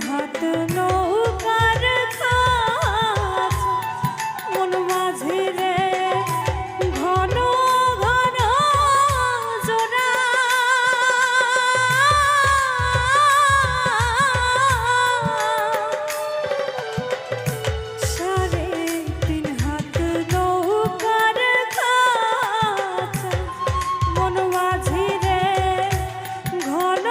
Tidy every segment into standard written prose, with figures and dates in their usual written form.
হাত নৌকার কাজ মন মাঝে রে ঘন ঘন জোড়া সাড়ে তিন হাত নৌকার কাজ মন মাঝে রে ঘন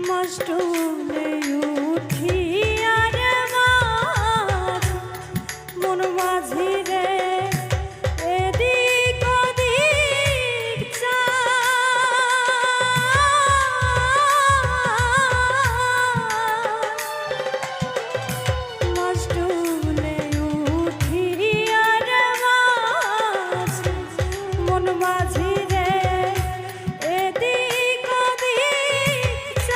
মাস্টুলে উঠিয়া রে মাছ মন মাঝি রে এদিক ওদিক মাস্টুলে উঠিয়া রে মাছ মন মাঝি রে এদিক ওদিক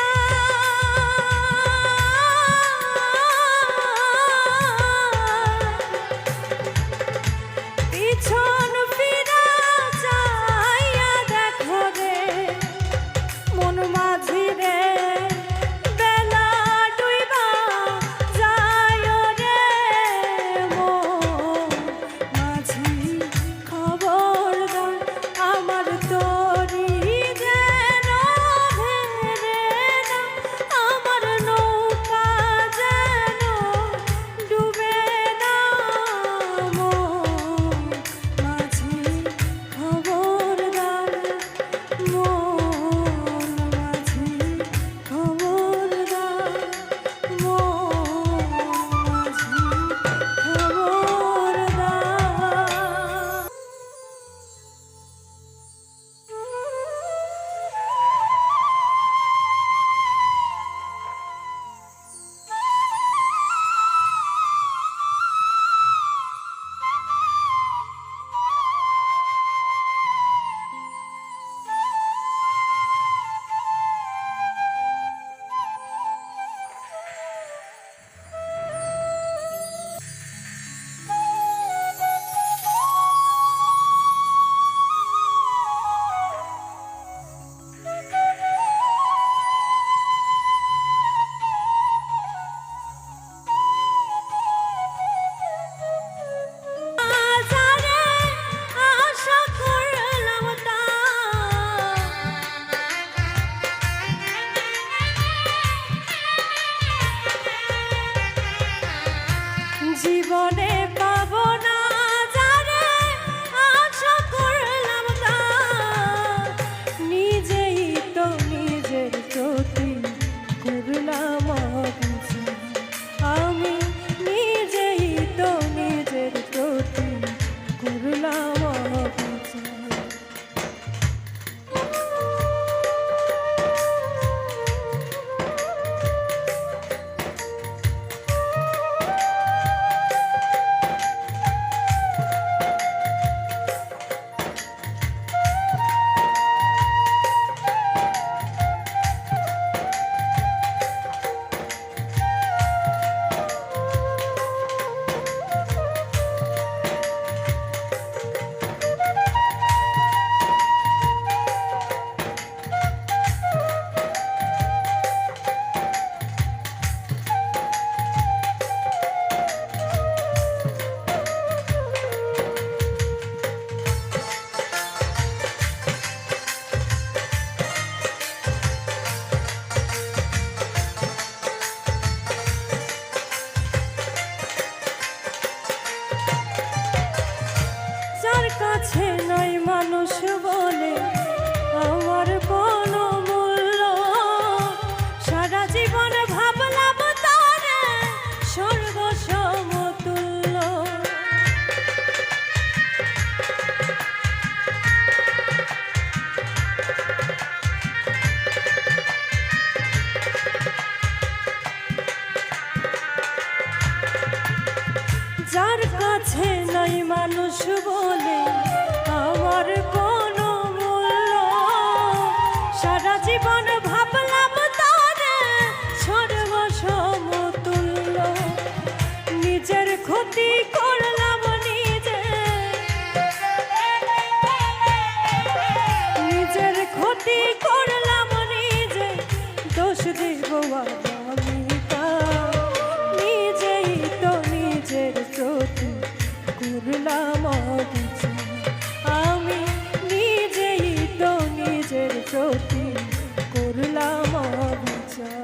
নাই মানুষ বলে আমার কোনো মূল্য, সারা জীবন ভাবলাম তারে সর্বসমতুল্য, নিজের ক্ষতি করলাম নিজে, নিজের ক্ষতি করলাম নিজে, দোষ দেব আমি কার? নিজেই তো নিজের প্রতি করলাম অবিচার, আমি নিজেই তো নিজের প্রতি করলাম অবিচার।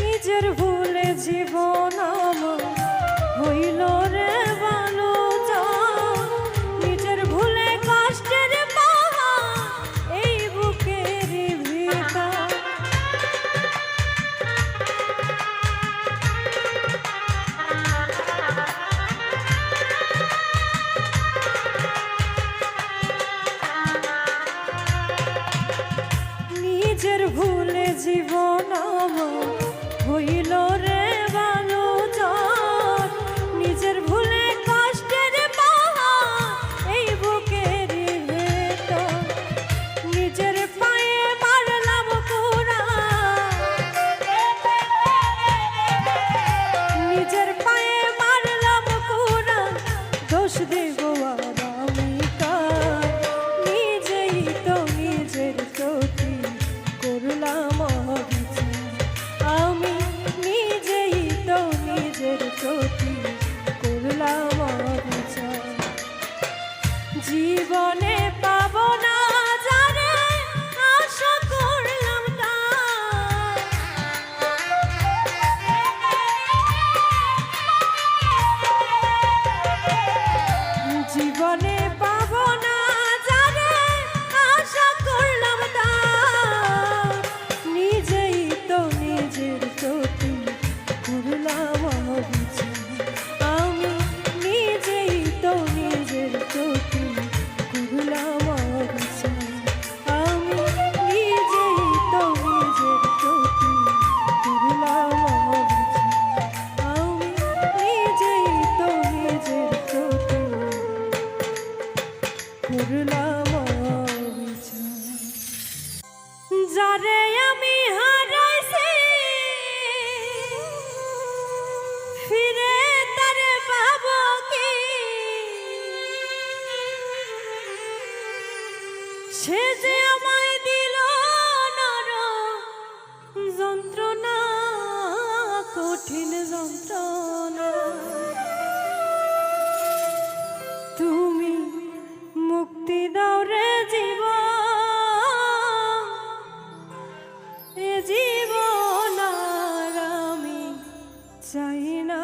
নিজের ভুলে জীবন আমার হইল রে ভালো, নিজের ভুলে কষ্টের পাহাড় এই বুকের ভিতর, নিজের ভুলে জীবন আমার হইল রে ভালো, নিজের ভুলে কষ্টের পাহাড় এই বুকের ভেতর, নিজের পায়ে মারলাম কুড়াল, নিজের পায়ে মারলাম কুড়াল, দোষ দেব আমি কার? নিজেই তো নিজের প্রতি করলাম অবিচার, আমি নিজেই তো নিজের প্রতি করলাম অবিচার। জীবনে পাব না যারে আশা করলাম তার, জীবনে পাব না যারে আশা করলাম তার, নিজেই তো নিজের প্রতি করলাম অবিচার, আমি নিজেই তো নিজের প্রতি করলাম অবিচার, আমি নিজেই তো নিজের প্রতি করলাম অবিচার, আমি নিজেই তো নিজের প্রতি করলাম অবিচার। যারে আমি হারাইছি ফিরে তারে পাবো কি, সে যে আমায় দিল নরম যন্ত্রণা, কঠিন যন্ত্রণা, তুমি মুক্তি দাও রে জীবন, এ জীবন আর আমি চাই না,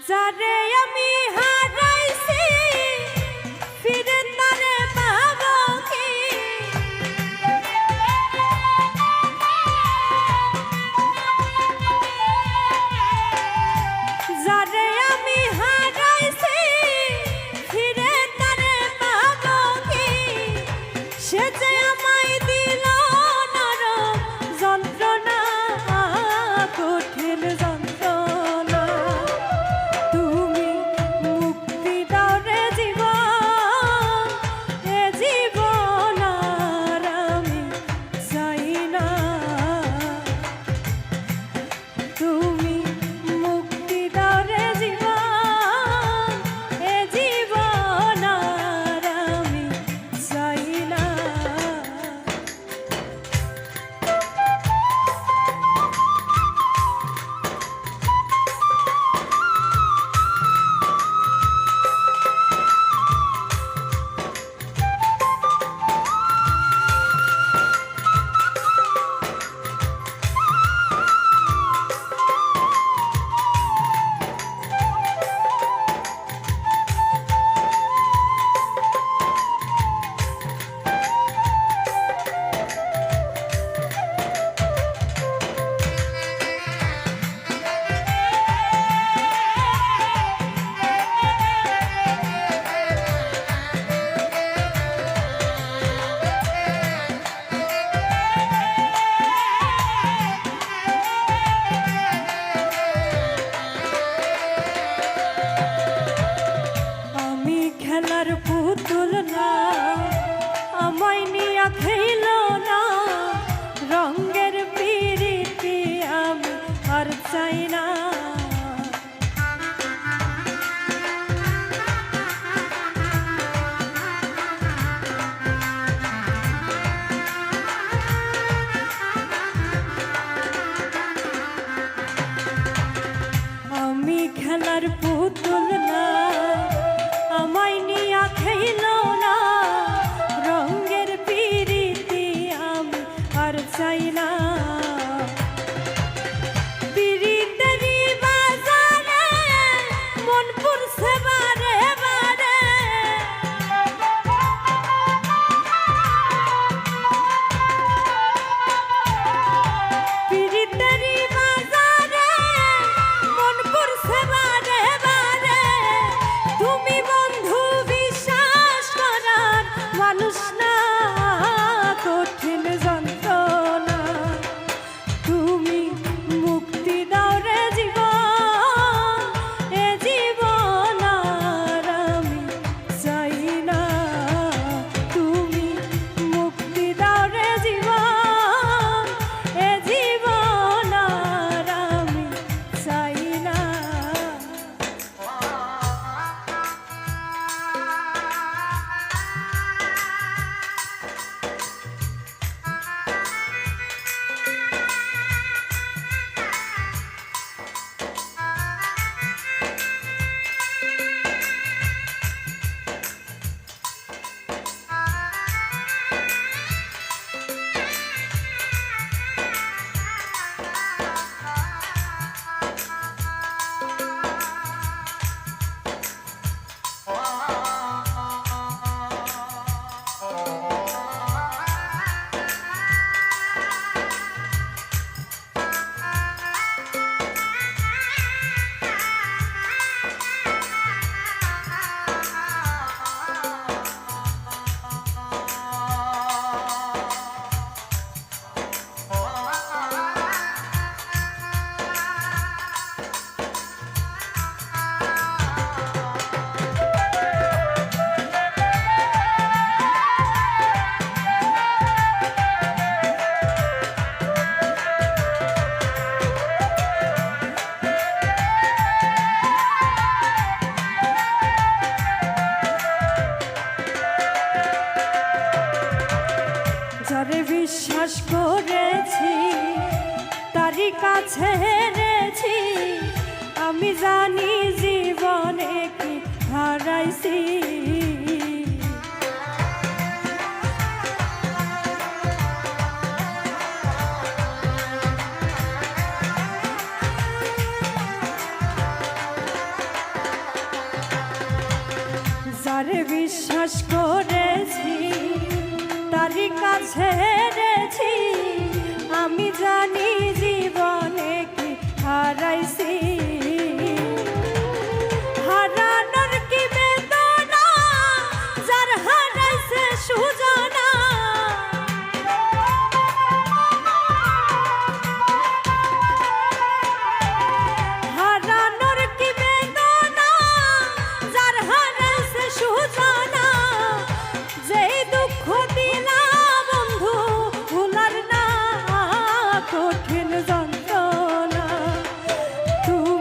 যারে আমি হারাইছি ফিরে তারে পাবো কি, যারে আমি হারাইছি ফিরে তারে পাবো কি, আমি খেলার পুতুল না, আমায় নিয়া খেইল না, রঙের পিরিতি আমি আর চাই না। পিরিতেরই বাজারে মন পড়ছে বারে বারে, পিরিতেরই বাজারে মন পড়ছে বারে বারে। তুমি বন্ধু বিশ্বাস করার মানুষ না, কঠিন যন্ত্রণা তুমি মুক্তি দাও রে জীবন, এ জীবন আর আমি চাই না। তুমি মুক্তি দাও রে জীবন, এ জীবন আর আমি চাই না। যারে বিশ্বাস করেছি তারই কাছে হেরেছি, আমি জানি জীবনে কি হারাইছি। যারে বিশ্বাস করেছি তারই কাছে হেরেছি, আমি জানি জীবনে কি হারাইছি। হারানোর কি বেদনা যার হারাইছে সুজানা, হারানোর কি বেদনা যার হারাইছে সুজানা। যেই দুঃখ দিলা বন্ধু ভুলার না, কঠিন যন্ত্রণা তুমি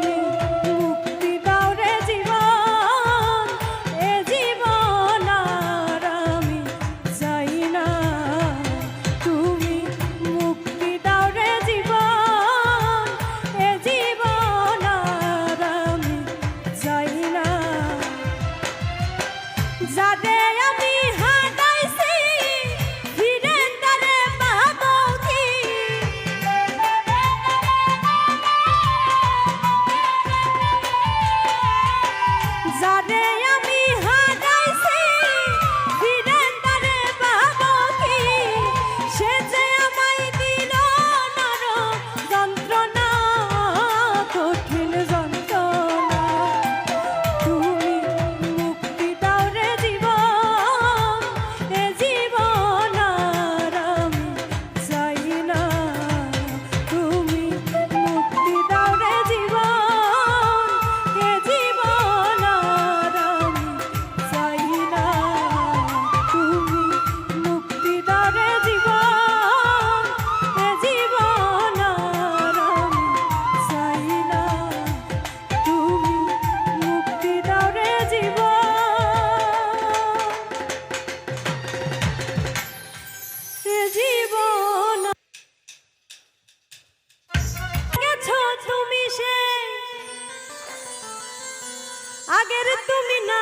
আগের তুমি না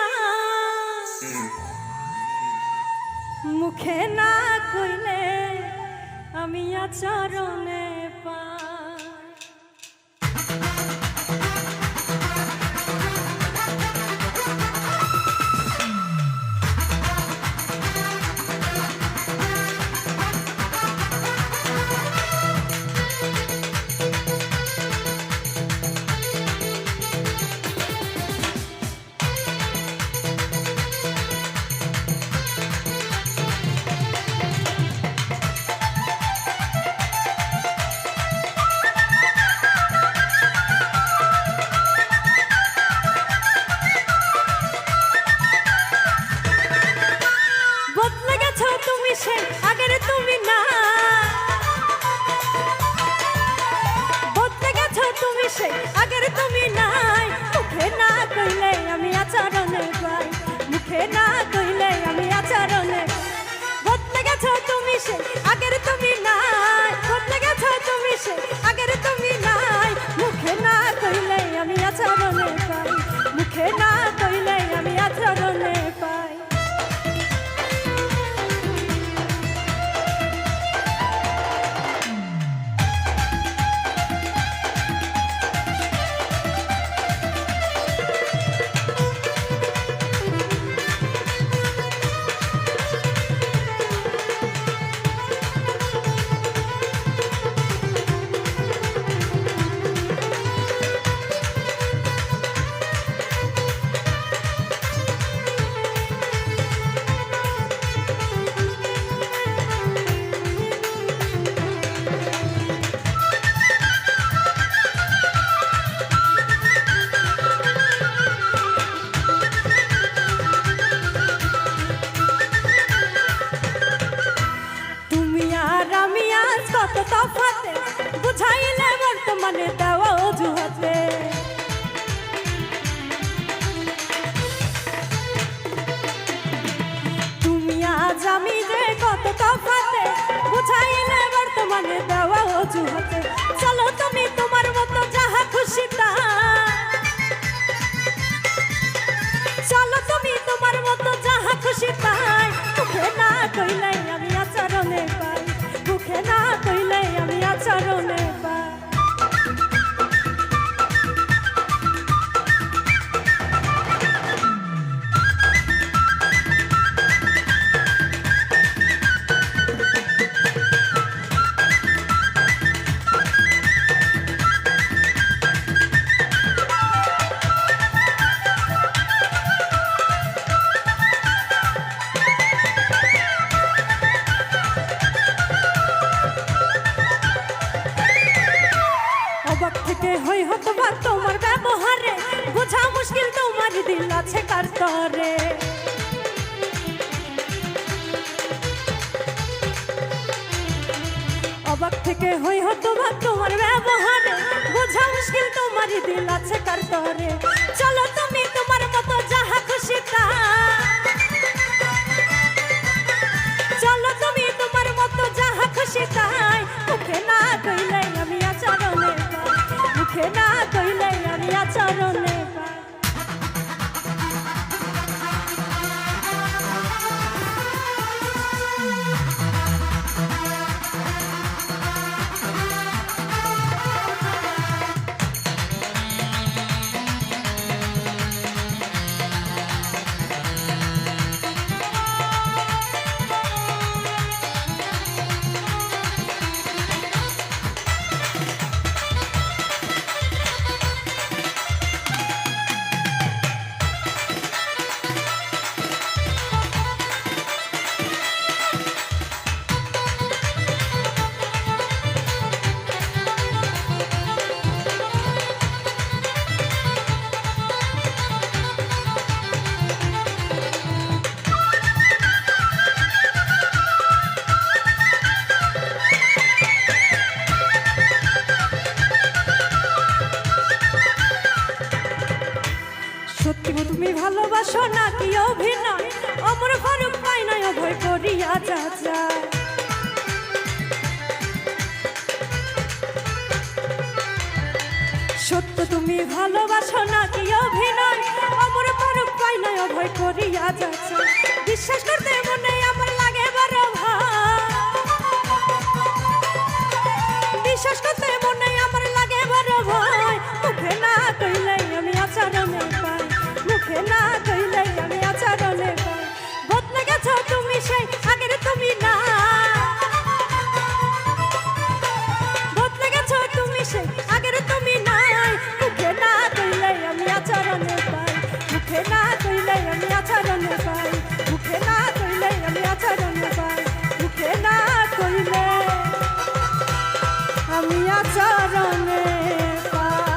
মুখে না কইলে আমি আচরণে পাই। আগের তুমি না বদলে গেছো তুমি সে আগের তুমি নাই মুখে না কইলে আমি আচরণে পাই মুখে না কইলে আমি আচরণে বদলে গেছো তুমি সে আগের তুমি নাই বদলে গেছো তুমি সে আগের তুমি নাই মুখে না কইলে আমি আচরণে পাই মুখে না কইলে আমি আচরণে পাই। কত তফাতে বুঝাইলে বর্তমানে দেওয়া অজুহাতে তুমি আজ আমি যে কত তফাতে বুঝাইলে বর্তমানে দেওয়া অজুহাতে চলো তুমি তোমার মতো যাহা খুশি তা চলো তুমি তোমার মতো যাহা খুশি তাই মুখে না কইলে আমি আচরণে পাই মুখে না কইলে আমি আচরণে পাই। অবাক থেকে হই হতবা তোমার ব্যবহারে বোঝা মুশকিল তোমার দিল আছে কার তরে অবাক থেকে হই হতবা তোমার ব্যবহারে বোঝা মুশকিল তোমার দিল আছে কার তরে চলো তুমি তোমার মতো যাহা খুশি তা চলো তুমি তোমার মতো যাহা খুশি তাই মুখে না কইলে আমি আচরণে মুখে না কইলে আমি আচরণে পাই। তুমি ভালোবাসো নাকি অভিনয় অমর ফারুক পাই নাই অভয় করিয়া চাচা সত্য তুমি ভালোবাসো নাকি অভিনয় অমর আয়নায় অভয় করিয়া যাচ্ছে বিশ্বাস করতে মনে আমার লাগে বড় ভয় বিশ্বাস করতে মনে আমার লাগে বড় ভয় মুখে না কইলে আমি আচরণে পাই মুখে না কইলে আমি আচরণে পাই বদলে গেছো তুমি সেই আগের তুমি না বদলে গেছো তুমি সেই আগের তুমি নাই মুখে না কইলে আমি আচরণে পাই মুখে না কইলে আমি আচরণে পাই মুখে না কইলে আমি আচরণে পাই মুখে না কইলে আমি আচরণে পাই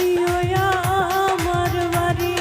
আইও আমার বাড়ি।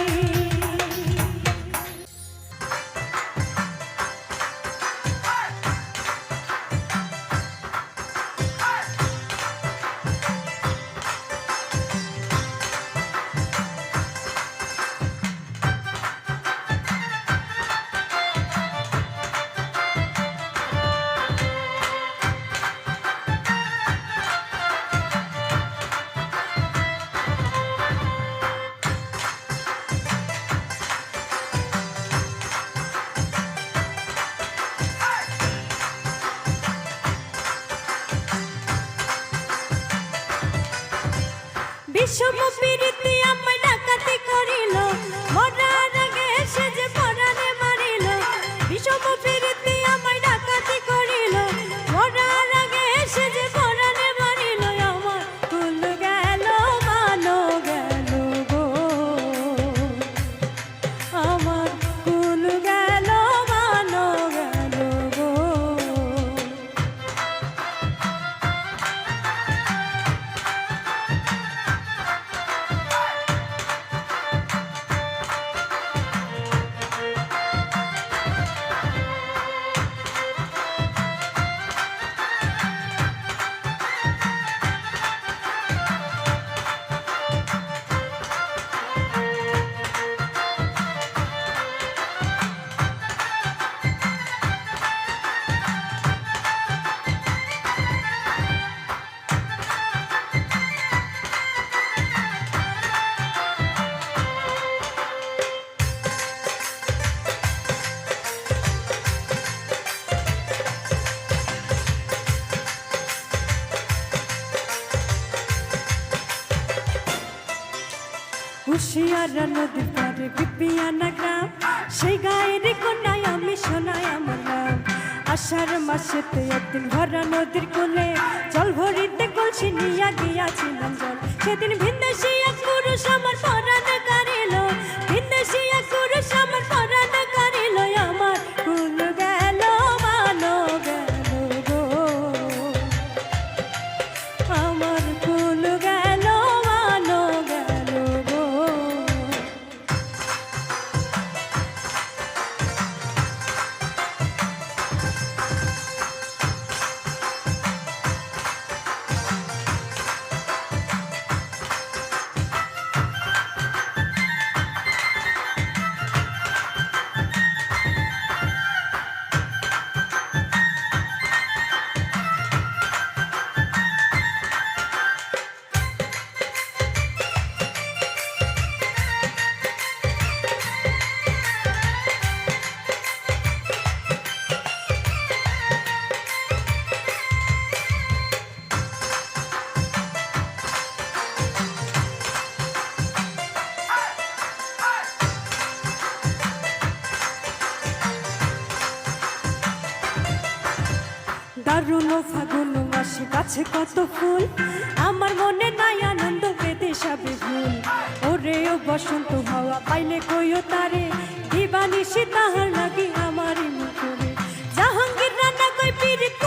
বিষম প্রীতি আমায় ডাকাতি করিল, মরার আগে সে যে পরাণে মারিল। বিষম প্রীতি আমায় ডাকাতি করিল, মরার আগে সে যে পরাণে মারিল। আমার কুল গেল মানো গেল গো, আমার কুল গেল মানো গেল গো। হুশিয়ারা নদীর পারে বিপিয়ানা গ্রাম, সেই গায়ের কন্যায় আমি শোনাই আমার নাম। আষাঢ় মাসেতে একদিন ভরা নদীর কোলে জল ভরিতে কলসি নিয়া গিয়াছিলাম জল। সেদিন ভিনদেশী এক পুরুষ আমার পরাণ কারিল, ভিনদেশী এক পুরুষ আমার পরাণ কারিল। আমার কুল গেল মানো গেল গো, আমার কুল গেল মানো গেল গো। দারুণ ফাগুন মাসে গাছে কত ফুল, আমার মনে নাই আনন্দ পেতে সবে ভুল। ওরে ও বসন্ত হাওয়া পাইলে কইও তারে, দিবানিশি তাহার লাগি আমারই মুখরে। জাহাঙ্গীর রান্না কই পিরিত